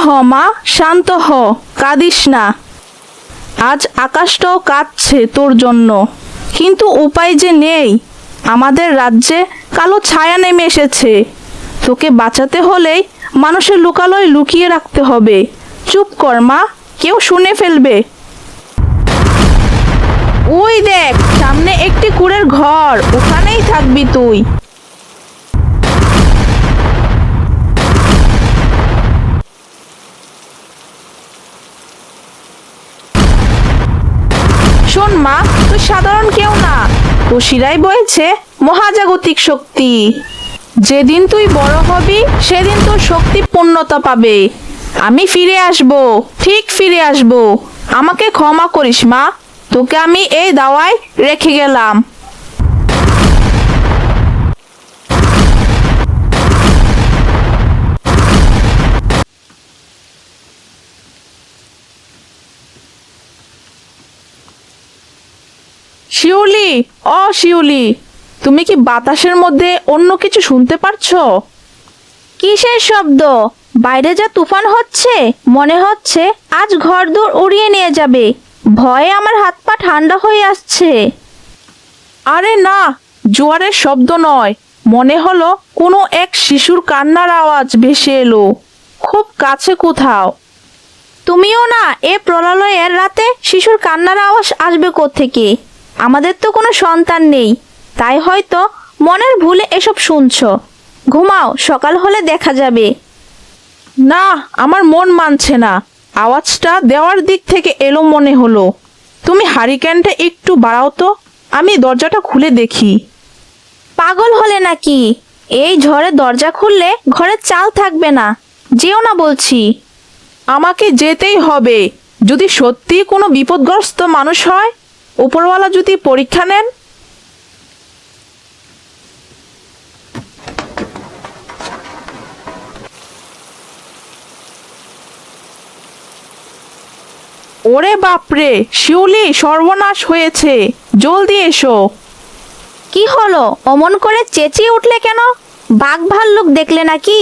হ মা, শান্ত হ, কাঁদিস না। আজ আকাশটাও কাঁদছে তোর জন্য, কিন্তু উপায় যে নেই। আমাদের রাজ্যে কালো ছায়া নেমে এসেছে। তোকে বাঁচাতে হলেই মানুষের লোকালয় লুকিয়ে রাখতে হবে। চুপ কর মা, কেউ শুনে ফেলবে। ওই দেখ, সামনে একটি কুঁড়ের ঘর, ওখানেই থাকবি তুই। শোন মা, তুই সাধারণ কেউ না, তোর শিরায় বইছে মহাজাগতিক শক্তি। যেদিন তুই বড় হবি সেদিন তোর শক্তি পূর্ণতা পাবে। আমি ফিরে আসব, ঠিক ফিরে আসব। আমাকে ক্ষমা করিস মা, তোকে আমি এই দাওয়ায় রেখে গেলাম। শিউলি, শিউলি, তুমি কি বাতাসের মধ্যে অন্য কিছু শুনতে পারছো? কিসের শব্দ? বাইরে যা তুফান হচ্ছে, মনে হচ্ছে আজ ঘরদোর উড়িয়ে নিয়ে যাবে। ভয়ে আমার হাত পা ঠান্ডা হয়ে আসছে। আরে না, জোয়ারের শব্দ নয়, মনে হলো কোনো এক শিশুর কান্নার আওয়াজ ভেসে এলো খুব কাছে কোথাও। তুমিও না, এ প্রলয়ের রাতে শিশুর কান্নার আওয়াজ আসবে কোত্থেকে? আমাদের তো কোনো সন্তান নেই, তাই হয়তো মনের ভুলে এসব শুনছো। ঘুমাও, সকাল হলে দেখা যাবে। না, আমার মন মানছে না। আওয়াজটা দেওয়ার দিক থেকে এলো মনে হলো। তুমি হারিকেনটা একটু বাড়াও তো, আমি দরজাটা খুলে দেখি। পাগল হলে নাকি? এই ঝড়ে দরজা খুললে ঘরে চাল থাকবে না। যেও না বলছি। আমাকে যেতেই হবে। যদি সত্যি কোনো বিপদগ্রস্ত মানুষ হয়, উপরওয়ালা যদি পরীক্ষা নেন। ওরে বাপরে, শিউলি, সর্বনাশ হয়েছে, জলদি এসো। কি হলো? অমন করে চেঁচিয়ে উঠলে কেন? বাঘ ভাল্লুক দেখলে নাকি?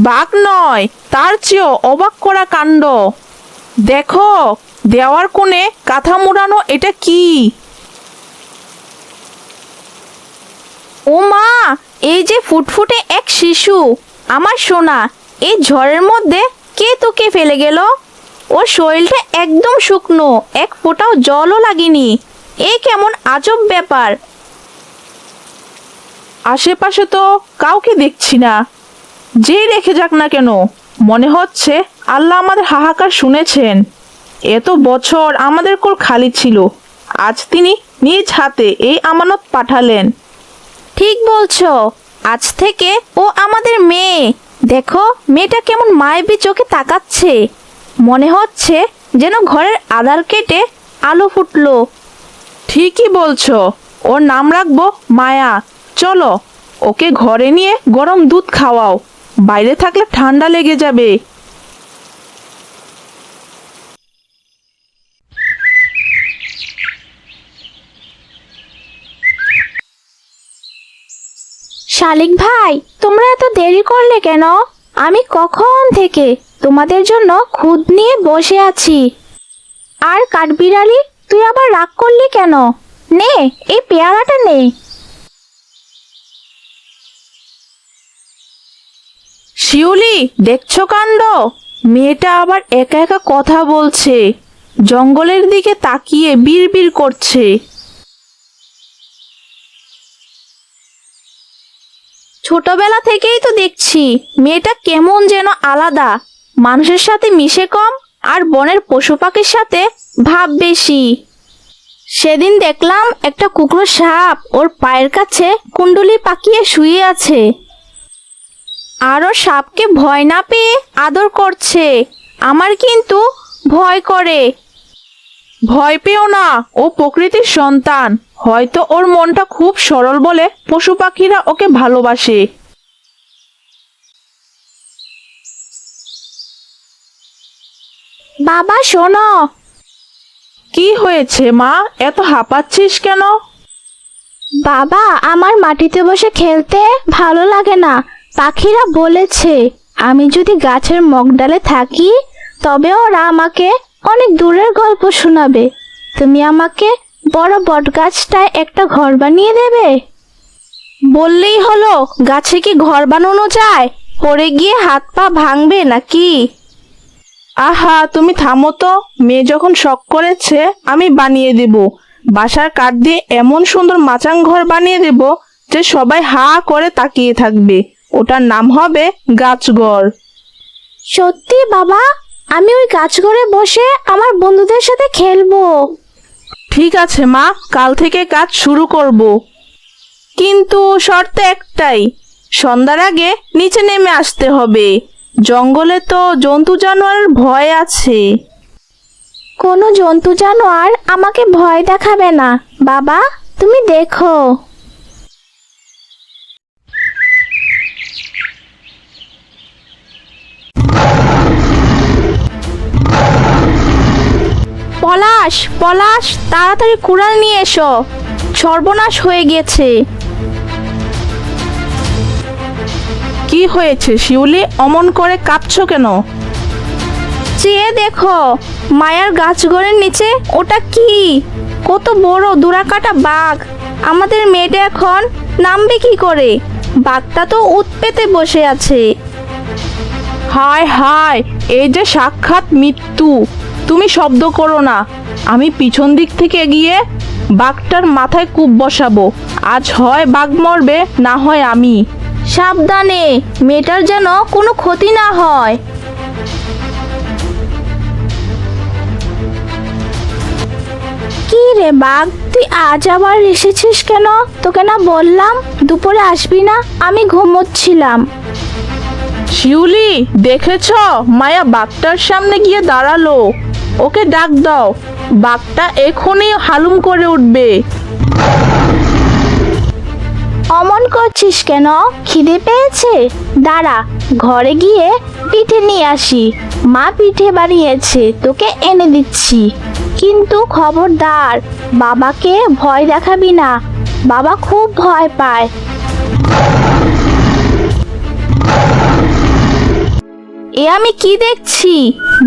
বাঘ নয়, তার চেয়েও অবাক করা কাণ্ড। দেখো, দেওয়ার কোণে কাঁথা মুড়ানো, এটা কি? ও মা, এই যে ফুটফুটে এক শিশু, আমার সোনা। এই ঝড়ের মধ্যে কে তোকে ফেলে গেল? ওর শরীরটা একদম শুকনো, এক ফোঁটাও জলও লাগেনি। এ কেমন আজব ব্যাপার! আশেপাশে তো কাউকে দেখছি না। যেই রেখে যাক না কেন, মনে হচ্ছে আল্লাহ আমাদের হাহাকার শুনেছেন। এত বছর আমাদের কোল খালি ছিল, আজ তিনি নিজ হাতে এই আমানত পাঠালেন। ঠিক বলছো, আজ থেকে ও আমাদের মেয়ে। দেখো, মেয়েটা কেমন মায়াবী চোখে তাকাচ্ছে। মনে হচ্ছে যেন ঘরের আধার কেটে আলো ফুটলো। ঠিকই বলছো, ওর নাম রাখবো মায়া। চলো, ওকে ঘরে নিয়ে গরম দুধ খাওয়াও, বাইরে থাকলে ঠান্ডা লেগে যাবে। শালিক ভাই, তোমরা এত দেরি করলে কেন? আমি কখন থেকে তোমাদের জন্য খুদ নিয়ে বসে আছি। আর কাঠবিড়ালি, তুই আবার রাগ করলি কেন? নে, এই পেয়ারাটা নে। শিউলি, দেখছো কাণ্ড? মেয়েটা আবার একা একা কথা বলছে, জঙ্গলের দিকে তাকিয়ে বিড়বিড় করছে। ছোটবেলা থেকেই তো দেখছি মেয়েটা কেমন যেন আলাদা। মানুষের সাথে মিশে কম, আর বনের পশু পাখির সাথে ভাব বেশি। সেদিন দেখলাম একটা কুকড়ো সাপ ওর পায়ের কাছে কুণ্ডলি পাকিয়ে শুয়ে আছে। আরও সাপকে ভয় না পেয়ে আদর করছে। আমার কিন্তু ভয় করে। ভয় পেও না, ও প্রকৃতির সন্তান। হয়তো ওর মনটা খুব সরল বলে পশু পাখিরা ওকে ভালোবাসে। বাবা শোনো। কি হয়েছে মা, এত হাঁপাচ্ছিস কেন? বাবা, আমার মাটিতে বসে খেলতে ভালো লাগে না। পাখিরা বলেছে আমি যদি গাছের মগডালে থাকি তবে ওরা আমাকে অনেক দূরের গল্প শোনাবে। তুমি আমাকে বড় বটগাছটায় একটা ঘর বানিয়ে দেবে? বললেই হলো, গাছে কি ঘর বানানো যায়? পড়ে গিয়ে হাত পা ভাঙবে নাকি? আহা, তুমি থামো তো। মেয়ে যখন শখ করেছে, আমি বানিয়ে দেব। বাসার কাঠ দিয়ে এমন সুন্দর মাচাং ঘর বানিয়ে দেব যে সবাই হা করে তাকিয়ে থাকবে। ওটার নাম হবে গাছঘর। সত্যি বাবা? আমি ওই গাছঘরে বসে আমার বন্ধুদের সাথে খেলবো। ঠিক আছে মা, কাল থেকে কাজ শুরু করব। কিন্তু শর্ত একটাই, সন্ধ্যার আগে নিচে নেমে আসতে হবে। জঙ্গলে তো জন্তু জানোয়ারের ভয় আছে। কোনো জন্তু জানোয়ার আমাকে ভয় দেখাবে না বাবা, তুমি দেখো। পলাশ, পলাশ, তাড়াতাড়ি কুড়াল নিয়ে এসো, সর্বনাশ হয়ে গেছে। কি হয়েছে শিউলি? অমন করে কাঁদছো কেন? চেয়ে দেখো, মায়ার গাছঘরের নিচে ওটা কি? কত বড় দুরাকাটা বাঘ! আমাদের মেয়েটা এখন নামবে কি করে? বাঘটা তো উত পেতে বসে আছে। হায় হায়, এই যে সাক্ষাৎ মৃত্যু। তুমি শব্দ করো না। আমি পিছন দিক থেকে গিয়ে বাঘটার মাথায় কূপ বসাবো। আজ হয় বাঘ মরবে, না হয় আমি। সাবধানে, মেয়েটার যেন কোনো ক্ষতি না হয়। কি রে বাঘ, তুই আজ আবার এসেছিস কেন? তোকে না বললাম দুপুরে আসবি না? আমি ঘুমোচ্ছিলাম। শিউলি, দেখেছ? মায়া বাঘটার সামনে গিয়ে দাঁড়ালো। ওকে ডাক দাও, বাঘটা এখনই হালুম করে উঠবে। অমন করছিস কেন? খিদে পেয়েছে? দাঁড়া, ঘরে গিয়ে পিঠে নিয়ে আসি। মা পিঠে বানিয়েছে, তোকে এনে দিচ্ছি। কিন্তু খবরদার, বাবাকে ভয় দেখাবি না। বাবা খুব ভয় পায়। এ আমি কি দেখছি?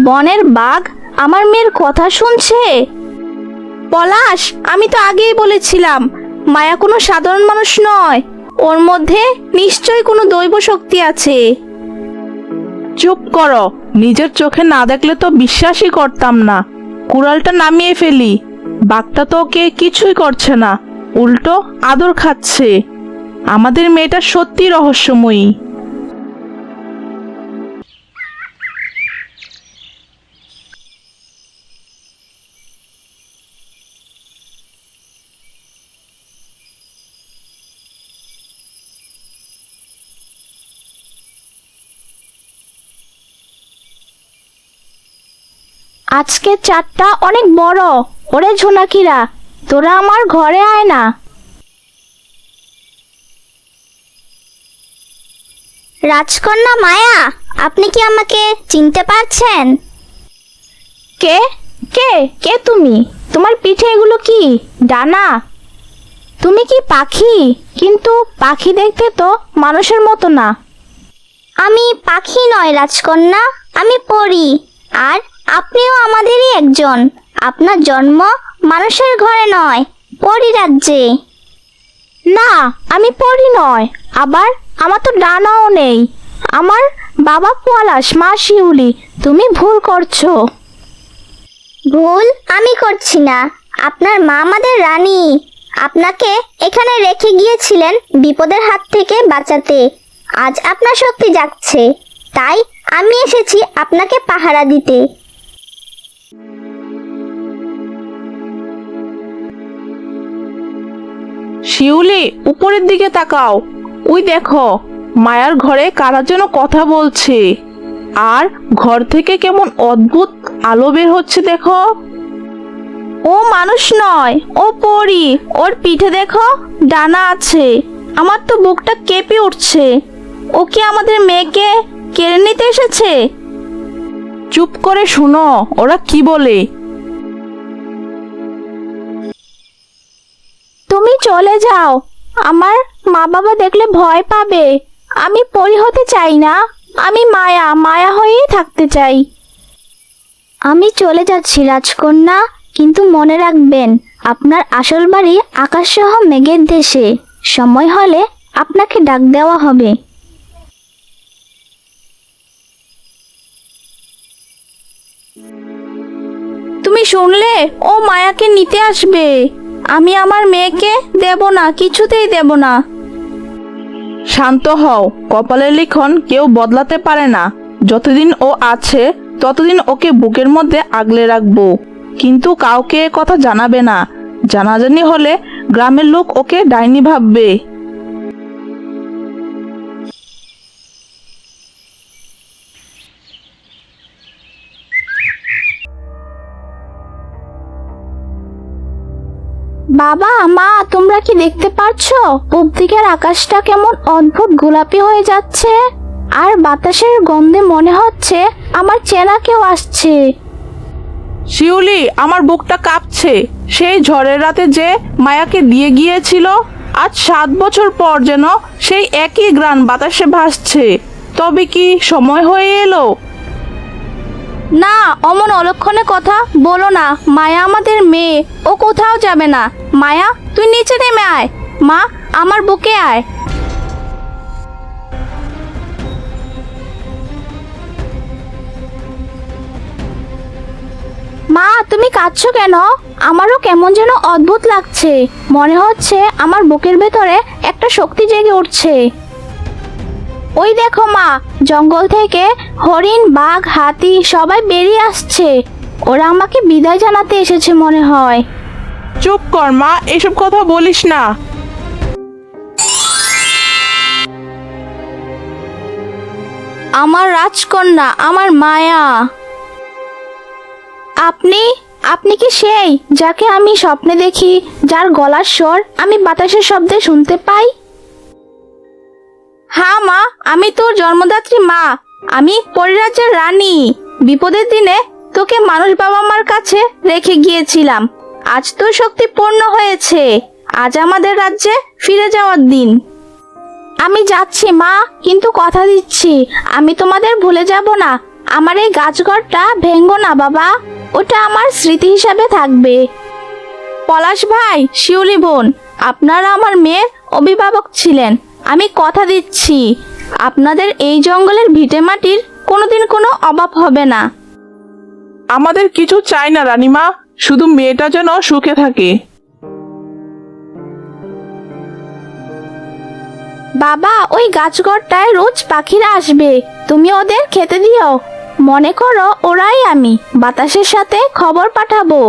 বনের বাঘ আমার মেয়ের কথা শুনছে। পলাশ, আমি তো আগেই বলেছিলাম মায়া কোনো সাধারণ মানুষ নয়। ওর মধ্যে নিশ্চয়ই কোনো দৈব শক্তি আছে। চুপ করো, নিজের চোখে না দেখলে তো বিশ্বাসই করতাম না। কুড়ালটা নামিয়ে ফেলি। বাঘটা তো ওকে কিছুই করছে না, উল্টো আদর খাচ্ছে। আমাদের মেয়েটা সত্যি রহস্যময়ী। আজকে চাঁদটা অনেক বড়। ওরে ঝোনাকিরা, তোরা আমার ঘরে আয় না। রাজকন্যা মায়া, আপনি কি আমাকে চিনতে পারছেন? কে কে কে তুমি? তোমার পিঠে এগুলো কি? ডানা? তুমি কি পাখি? কিন্তু পাখি দেখতে তো মানুষের মতো না। আমি পাখি নয় রাজকন্যা, আমি পরী। আর আপনিও আমাদেরই একজন। আপনার জন্ম মানুষের ঘরে নয়, পরী রাজ্যে। না, আমি পরি নয়। আবার আমার তো ডানাও নেই। আমার বাবা পলাশ, মা শিউলি। তুমি ভুল করছো। ভুল আমি করছি না। আপনার মা আমাদের রানী। আপনাকে এখানে রেখে গিয়েছিলেন বিপদের হাত থেকে বাঁচাতে। আজ আপনার শক্তি জাগছে, তাই আমি এসেছি আপনাকে পাহারা দিতে। শিউলি, উপরের দিকে তাকাও। ওই দেখো, মায়ার ঘরে কারা যেন কথা বলছে। আর ঘর থেকে কেমন অদ্ভুত আলো বের হচ্ছে দেখো। ও মানুষ নয়, ও পরি। ওর পিঠে দেখো, ডানা আছে। আমার তো বুকটা কেঁপে উঠছে। ও কি আমাদের মেয়েকে কেড়ে নিতে এসেছে? চুপ করে শুনো, ওরা কি বলে। তুমি চলে যাও। আমার মা বাবা দেখলে ভয় পাবে। আমি পরি হতে চাই না। আমি মায়া মায়া হয়েই থাকতে চাই। আমি চলে যাচ্ছি রাজকন্যা, কিন্তু মনে রাখবেন আপনার আসল বাড়ি আকাশসহ মেঘের দেশে। সময় হলে আপনাকে ডাক দেওয়া হবে। তুমি শুনলে, ও মায়াকে নিতে আসবে। আমি আমার মেয়েকে দেব না, কিছুতেই দেব না। শান্ত হও, কপালের লিখন কেউ বদলাতে পারে না। যতদিন ও আছে ততদিন ওকে বুকের মধ্যে আগলে রাখবো, কিন্তু কাউকে এ কথা জানাবে না। জানাজানি হলে গ্রামের লোক ওকে ডাইনি ভাববে। বাবা, মা, তোমরা কি দেখতে পাচ্ছো পূব দিকের আকাশটা কেমন অদ্ভুত গোলাপি হয়ে যাচ্ছে? আর বাতাসের গন্ধে মনে হচ্ছে আমার চেনা কেউ আসছে। শিউলি, আমার বুকটা কাঁপছে। সেই ঝড়ের রাতে যে মায়াকে দিয়ে গিয়েছিল, আজ 7 বছর পর যেন সেই একই গ্রান বাতাসে ভাসছে। তবে কি সময় হয়ে এলো? না, অমন অলক্ষণে কথা বলো না। মায়া আমাদের মেয়ে, ও কোথাও যাবে না। মায়া, তুই নিচে নেমে আয়। মা, আমার বুকে আয়। মা, তুমি কাঁদছো কেন? আমারও কেমন যেন অদ্ভুত লাগছে। মনে হচ্ছে আমার বুকের ভেতরে একটা শক্তি জেগে উঠছে। ওই দেখো মা, জঙ্গল থেকে হরিণ, বাঘ, হাতি সবাই বেরিয়ে আসছে। ওরা আমাকে বিদায় জানাতে এসেছে মনে হয়। চুপ কর মা, এসব কথা বলিস না। আমার রাজকন্যা, আমার মায়া। আপনি আপনি কি সেই যাকে আমি স্বপ্নে দেখি, যার গলার স্বর আমি বাতাসের শব্দে শুনতে পাই? হ্যাঁ মা, আমি তোর জন্মদাত্রী মা। আমি পরিরাজ্যের রানী। বিপদের দিনে তোকে মানুষ বাবা মার কাছে রেখে গিয়েছিলাম। আজ তোর শক্তি পূর্ণ হয়েছে। আজ আমাদের রাজ্যে ফিরে যাওয়ার দিন। আমি যাচ্ছি মা, কিন্তু কথা দিচ্ছি আমি তোমাদের ভুলে যাব না। আমার এই গাছঘরটা ভেঙ্গো না বাবা, ওটা আমার স্মৃতি হিসাবে থাকবে। পলাশ ভাই, শিউলি বোন, আপনারা আমার মেয়ের অভিভাবক ছিলেন। আমি কথা দিচ্ছি আপনাদের এই জঙ্গলের ভিটেমাটির কোনোদিন কোনো অভাব হবে না। আমাদের কিছু চাই না রানীমা, শুধু মেয়েটা যেন সুখে থাকে। বাবা, ওই গাছঘরটায় রোজ পাখিরা আসবে, তুমি ওদের খেতে দিও। মনে করো ওরাই আমি, বাতাসের সাথে খবর পাঠাবো।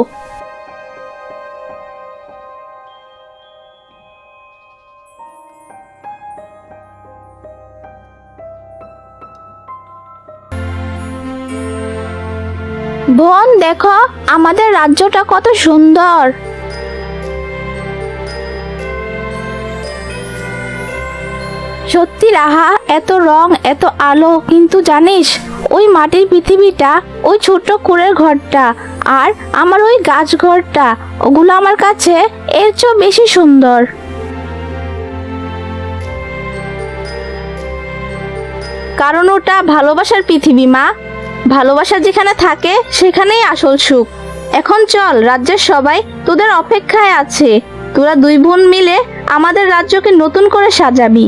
বোন, দেখো আমাদের রাজ্যটা কত সুন্দর। সত্যি রাহা, এত রং, এত আলো, কিন্তু জানিস ওই মাটির পৃথিবীটা, ওই ছোট্ট কুঁড়ের ঘরটা আর আমার ওই গাছ ঘরটা, ওগুলো আমার কাছে এর চেয়েও বেশি সুন্দর। কারণ ওটা ভালোবাসার পৃথিবী মা। ভালোবাসা যেখানে থাকে সেখানেই আসল সুখ। এখন চল, রাজ্যের সবাই তোদের অপেক্ষায় আছে। তোরা দুই বোন মিলে আমাদের রাজ্যকে নতুন করে সাজাবি।